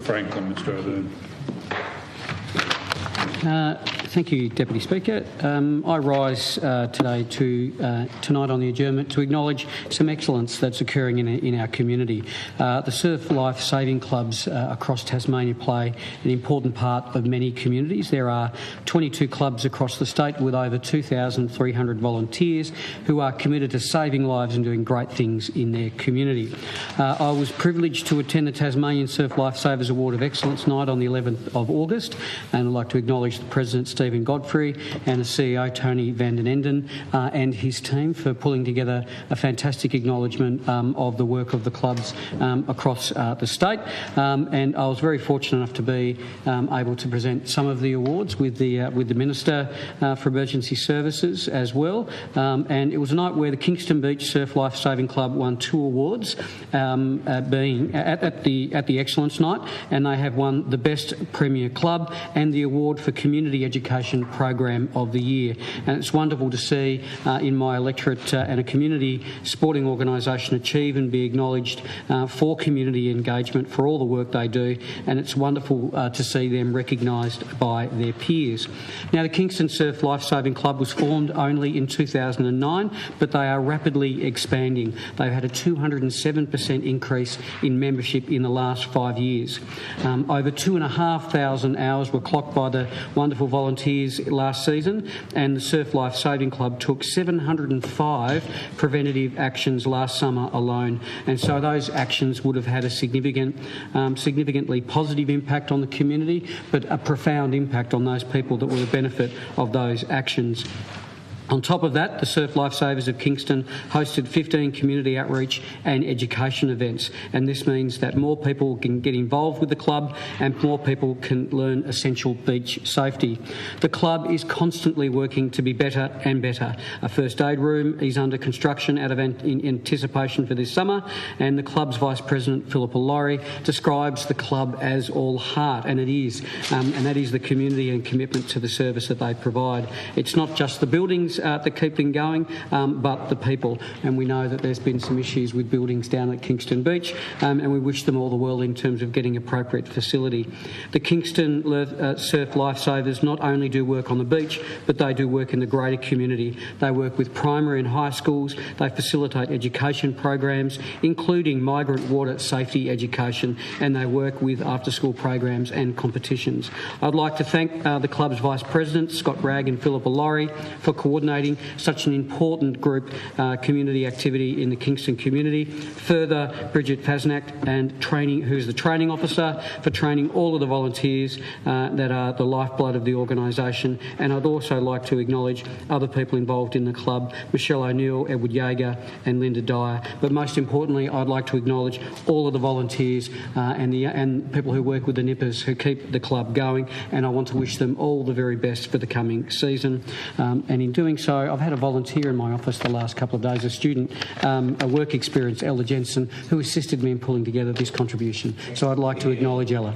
Franklin, Mr O'Byrne. Thank you, Deputy Speaker. I rise today tonight on the adjournment to acknowledge some excellence that's occurring in our community. The surf life saving clubs across Tasmania play an important part of many communities. There are 22 clubs across the state with over 2,300 volunteers who are committed to saving lives and doing great things in their community. I was privileged to attend the Tasmanian Surf Lifesavers Award of Excellence night on the 11th of August, and I'd like to acknowledge the President Stephen Godfrey and the CEO Tony van den Enden and his team for pulling together a fantastic acknowledgement of the work of the clubs across the state. And I was very fortunate enough to be able to present some of the awards with the Minister for Emergency Services as well. And it was a night where the Kingston Beach Surf Life Saving Club won 2 awards, being at the Excellence Night, and they have won the Best Premier Club and the award for Community Education Program of the Year. And it's wonderful to see in my electorate and a community sporting organisation achieve and be acknowledged for community engagement, for all the work they do, and it's wonderful to see them recognised by their peers. Now, the Kingston Surf Lifesaving Club was formed only in 2009, but they are rapidly expanding. They've had a 207% increase in membership in the last 5 years. Over 2,500 hours were clocked by the wonderful volunteers last season, and the Surf Life Saving Club took 705 preventative actions last summer alone, and so those actions would have had a significantly positive impact on the community, but a profound impact on those people that were the benefit of those actions. On top of that, the Surf Lifesavers of Kingston hosted 15 community outreach and education events, and this means that more people can get involved with the club and more people can learn essential beach safety. The club is constantly working to be better and better. A first aid room is under construction in anticipation for this summer, and the club's Vice President, Philippa Laurie, describes the club as all heart, and it is, and that is the community and commitment to the service that they provide. It's not just the buildings that keep them going, but the people. And we know that there's been some issues with buildings down at Kingston Beach, and we wish them all the well in terms of getting appropriate facility. The Kingston Surf Lifesavers not only do work on the beach, but they do work in the greater community. They work with primary and high schools. They facilitate education programs, including migrant water safety education, and they work with after-school programs and competitions. I'd like to thank the club's Vice Presidents, Scott Bragg and Philippa Laurie, for coordinating such an important group community activity in the Kingston community. Further, Bridget Fasnacht, who's the training officer, for training all of the volunteers that are the lifeblood of the organisation. And I'd also like to acknowledge other people involved in the club, Michelle O'Neill, Edward Yeager and Linda Dyer. But most importantly, I'd like to acknowledge all of the volunteers and people who work with the nippers who keep the club going, and I want to wish them all the very best for the coming season. And in doing so, I've had a volunteer in my office the last couple of days, a student, a work experience, Ella Jensen, who assisted me in pulling together this contribution. So I'd like to acknowledge Ella.